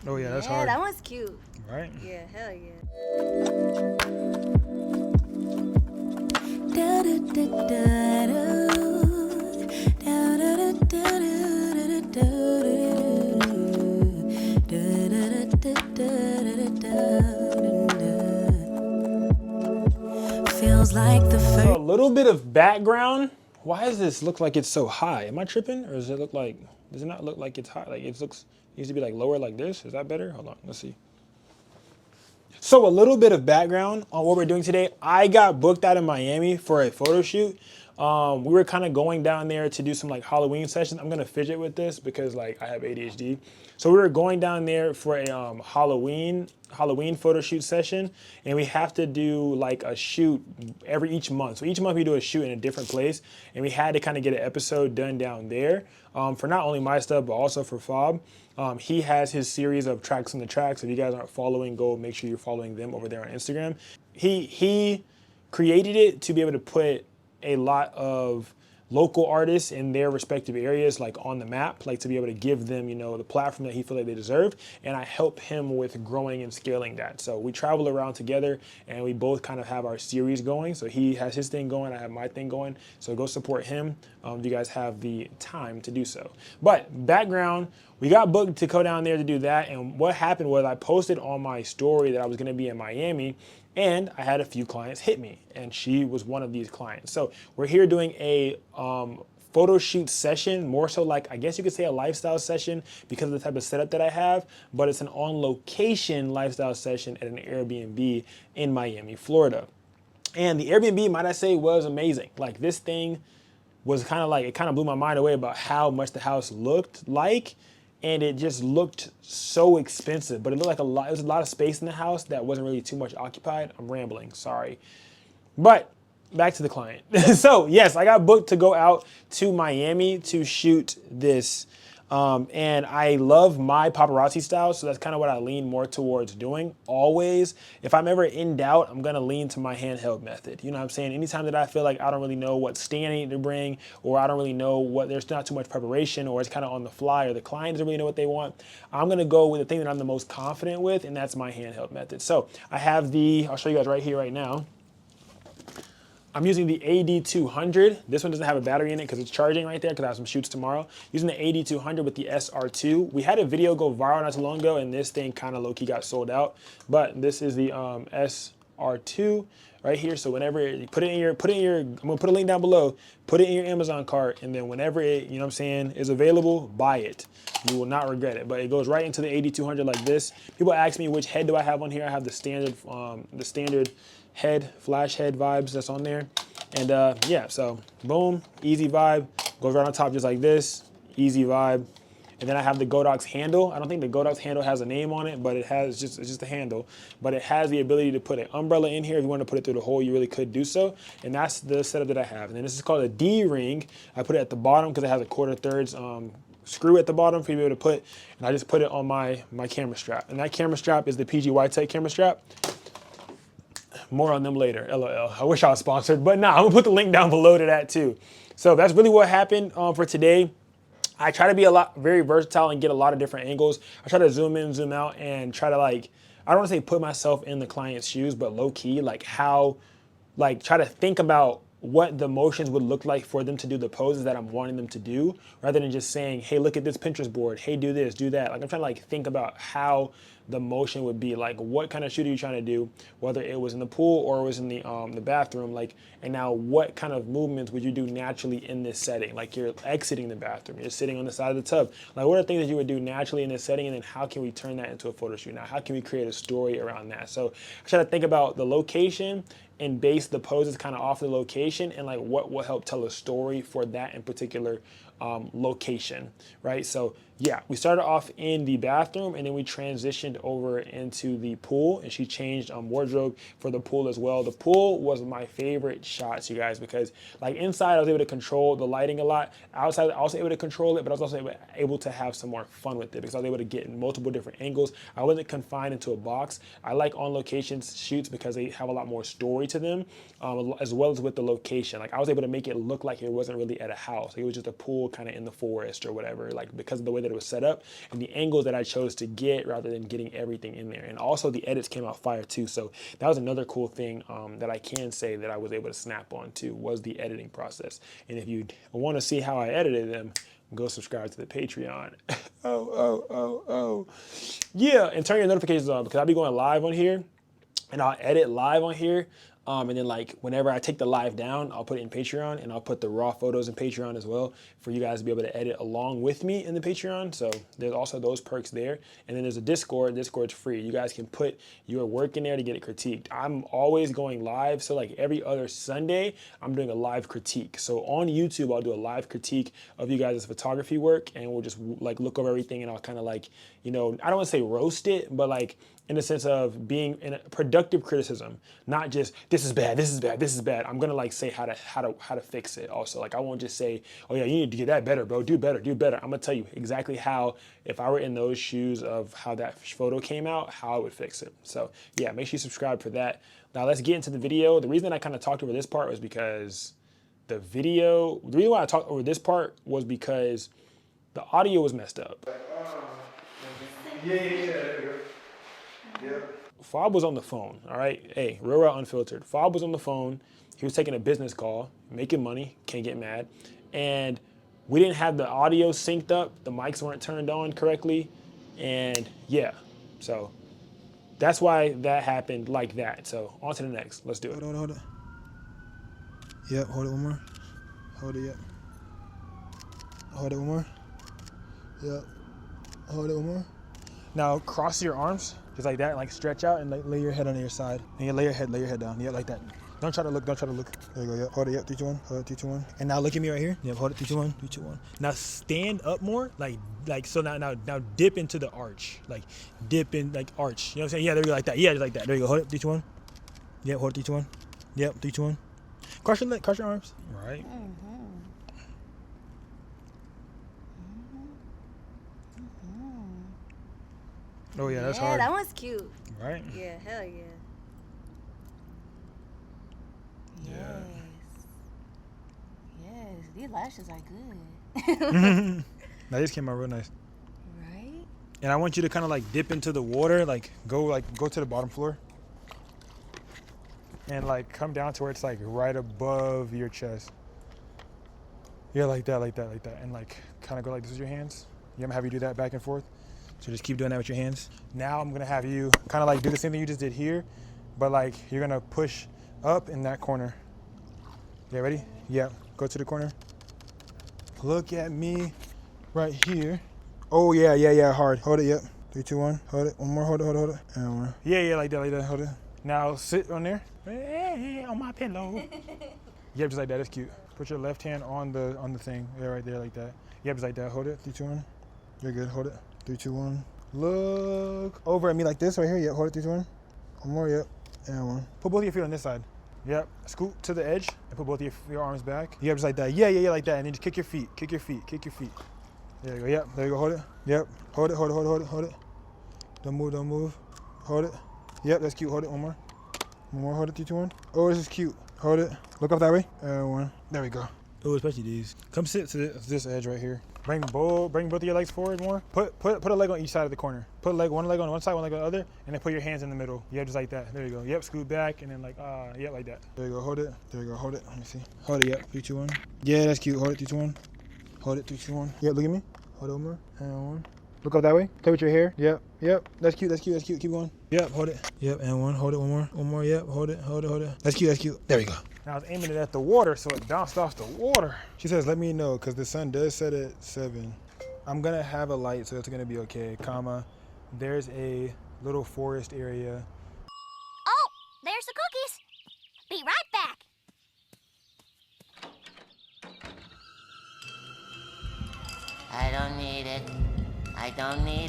Oh yeah, that's Yeah, hard. that one's cute. Right? Yeah, hell yeah. Feels like the So first. a little bit of background. Why does this look like it's so high? Am I tripping, or does it look like? Does it not look like it's high? Like it looks. It needs to be like lower like this. Is that better? Hold on. Let's see. So a little bit of background on what we're doing today. I got booked out in Miami for a photo shoot. We were kind of going down there to do some like Halloween sessions. I'm gonna fidget with this because like I have ADHD. So we were going down there for a Halloween photo shoot session, and we have to do like a shoot each month. So each month we do a shoot in a different place, and we had to kind of get an episode done down there for not only my stuff but also for Fob. He has his series of tracks on the tracks. If you guys aren't following, go make sure you're following them over there on Instagram. He created it to be able to put a lot of local artists in their respective areas like on the map, like to be able to give them, you know, the platform that he feels like they deserve. And I help him with growing and scaling that. So we travel around together and we both kind of have our series going. So he has his thing going, I have my thing going. So go support him if you guys have the time to do so. But background, we got booked to go down there to do that. And what happened was I posted on my story that I was gonna be in Miami, and I had a few clients hit me, and she was one of these clients. So we're here doing a photo shoot session, more so like, I guess you could say a lifestyle session because of the type of setup that I have, but it's an on location lifestyle session at an Airbnb in Miami, Florida. And the Airbnb, might I say, was amazing. Like this thing was kind of like, it kind of blew my mind away about how much the house looked like. And it just looked so expensive, but it looked like a lot, there was a lot of space in the house that wasn't really too much occupied. I'm rambling, sorry. But back to the client. So yes, I got booked to go out to Miami to shoot this. And I love my paparazzi style, so that's kind of what I lean more towards doing. Always, if I'm ever in doubt, I'm gonna lean to my handheld method. You know what I'm saying? Anytime that I feel like I don't really know what stand I need to bring, or I don't really know what, there's not too much preparation, or it's kind of on the fly, or the client doesn't really know what they want, I'm gonna go with the thing that I'm the most confident with, and that's my handheld method. So I have I'll show you guys right here, right now. I'm using the AD200. This one doesn't have a battery in it because it's charging right there because I have some shoots tomorrow. Using the AD200 with the SR2. We had a video go viral not too long ago, and this thing kind of low-key got sold out. But this is the SR2 right here. So whenever you put it in your, I'm gonna put a link down below, put it in your Amazon cart, and then whenever it, you know what I'm saying, is available, buy it. You will not regret it. But it goes right into the AD200 like this. People ask me which head do I have on here. I have the standard head, flash head vibes that's on there. And yeah, so boom, easy vibe, goes right on top just like this, easy vibe. And then I have the Godox handle. I don't think the Godox handle has a name on it, but it has it's just a handle. But it has the ability to put an umbrella in here. If you want to put it through the hole, you really could do so. And that's the setup that I have. And then this is called a D-ring. I put it at the bottom because it has a 1/4 screw at the bottom for you to be able to put, and I just put it on my camera strap. And that camera strap is the PG White camera strap. More on them later, LOL. I wish I was sponsored, but nah, I'm gonna put the link down below to that too. So that's really what happened for today. I try to be very versatile and get a lot of different angles. I try to zoom in, zoom out, and try to like, I don't want to say put myself in the client's shoes, but low key, like try to think about what the motions would look like for them to do the poses that I'm wanting them to do, rather than just saying, hey, look at this Pinterest board. Hey, do this, do that. Like I'm trying to like think about how the motion would be, like what kind of shoot are you trying to do, whether it was in the pool or it was in the bathroom, like, and now what kind of movements would you do naturally in this setting? Like you're exiting the bathroom, you're sitting on the side of the tub. Like what are things that you would do naturally in this setting, and then how can we turn that into a photo shoot? Now, how can we create a story around that? So I try to think about the location and base the poses kind of off the location, and like what will help tell a story for that in particular location, right? So yeah, we started off in the bathroom and then we transitioned over into the pool, and she changed wardrobe for the pool as well. The pool was my favorite shots, you guys, because like inside I was able to control the lighting a lot. Outside I was able to control it, but I was also able to have some more fun with it because I was able to get multiple different angles. I wasn't confined into a box. I like on location shoots because they have a lot more story to them, as well as with the location. Like I was able to make it look like it wasn't really at a house. It was just a pool kind of in the forest or whatever, like because of the way that it was set up and the angles that I chose to get rather than getting everything in there. And also the edits came out fire too. So that was another cool thing that I can say that I was able to snap on too, was the editing process. And if you want to see how I edited them, go subscribe to the Patreon. oh. Yeah, and turn your notifications on, because I'll be going live on here and I'll edit live on here. And then like whenever I take the live down, I'll put it in Patreon, and I'll put the raw photos in Patreon as well for you guys to be able to edit along with me in the Patreon. So there's also those perks there. And then there's a Discord. Discord's free. You guys can put your work in there to get it critiqued. I'm always going live. So like every other Sunday, I'm doing a live critique. So on YouTube, I'll do a live critique of you guys' photography work, and we'll just like look over everything, and I'll kind of like, you know, I don't want to say roast it, but like in the sense of being in a productive criticism, not just this is bad, this is bad, this is bad. I'm gonna like say how to fix it also. Like I won't just say, oh yeah, you need to get that better, bro. Do better, do better. I'm gonna tell you exactly how, if I were in those shoes of how that photo came out, how I would fix it. So yeah, make sure you subscribe for that. Now let's get into the video. The reason that I kind of talked over this part was because the reason why I talked over this part was because the audio was messed up. Yeah. Fob was on the phone, all right? Hey, real unfiltered. Fob was on the phone. He was taking a business call, making money, can't get mad. And we didn't have the audio synced up. The mics weren't turned on correctly. And yeah, so that's why that happened like that. So on to the next. Let's do it. Hold it. Yep, hold it one more. Hold it, yep. Hold it one more. Yep. Hold it one more. Now cross your arms. Just like that, like stretch out and like lay your head on your side. And you lay your head down. Yeah, like that. Don't try to look. There you go, yep. Hold it, yep, 3, 2, 1. Hold it, 3, 2, 1. And now look at me right here. Yep, hold it, 3, 2, 1, 3, 2, 1. Now stand up more, like so now dip into the arch. Like dip in, like arch. You know what I'm saying? Yeah, there you go, like that. Yeah, just like that. There you go, hold it, 3, 2, 1. Yep, hold it, 3, 2, 1. Yep, 3, 2, 1. Cross your arms. Right. Oh yeah, that's hard. Yeah, that one's cute. Right? Yeah, hell yeah. Yeah. Yes, these lashes are good. Now these came out real nice. Right? And I want you to kind of like dip into the water, like go to the bottom floor. And like come down to where it's like right above your chest. Yeah, like that. And like kind of go like this with your hands. I'm gonna have you do that back and forth. So just keep doing that with your hands. Now I'm gonna have you kind of like do the same thing you just did here, but like you're gonna push up in that corner. Yeah, ready? Yeah, go to the corner. Look at me right here. Oh yeah, hard. Hold it, yep. 3, 2, 1, hold it. One more, hold it. And one more. Yeah, like that, hold it. Now sit on there. Hey, on my pillow. Yep, just like that, that's cute. Put your left hand on the thing. Yeah, right there, like that. Yep, just like that, hold it. 3, 2, 1. You're good, hold it. 3, 2, 1. Look over at me like this right here. Yep, hold it, 3, 2, 1. One more, yep. And one. Put both of your feet on this side. Yep, scoot to the edge and put both of your arms back. Yep, just like that. Yeah, like that. And then just kick your feet. There you go, yep. There you go, hold it. Yep, hold it. Don't move. Hold it. Yep, that's cute, hold it, one more, hold it, 3, 2, 1. Oh, this is cute. Hold it. Look up that way. And one. There we go. Oh, especially these. Come sit to this edge right here. Bring both of your legs forward more. Put a leg on each side of the corner. Put one leg on one side, one leg on the other, and then put your hands in the middle. Yep, just like that. There you go. Yep, scoot back, and then like, yep, like that. There you go, hold it. There you go, hold it. Let me see. Hold it, yep, 3, 2, 1. Yeah, that's cute. Hold it, 3, 2, 1. Hold it, 3, 2, 1. Yep, look at me. Hold it more. And one. Look up that way. Play with your hair. Yep. That's cute. Keep going. Yep, hold it. Yep, and one. Hold it, one more. Yep, hold it. That's cute. There we go. Now I was aiming it at the water, so it bounced off the water. She says, let me know, because the sun does set at 7. I'm going to have a light, so it's going to be okay, comma. There's a little forest area. Oh, there's the cookies. Be right back. I don't need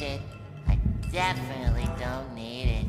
it. I definitely don't need it.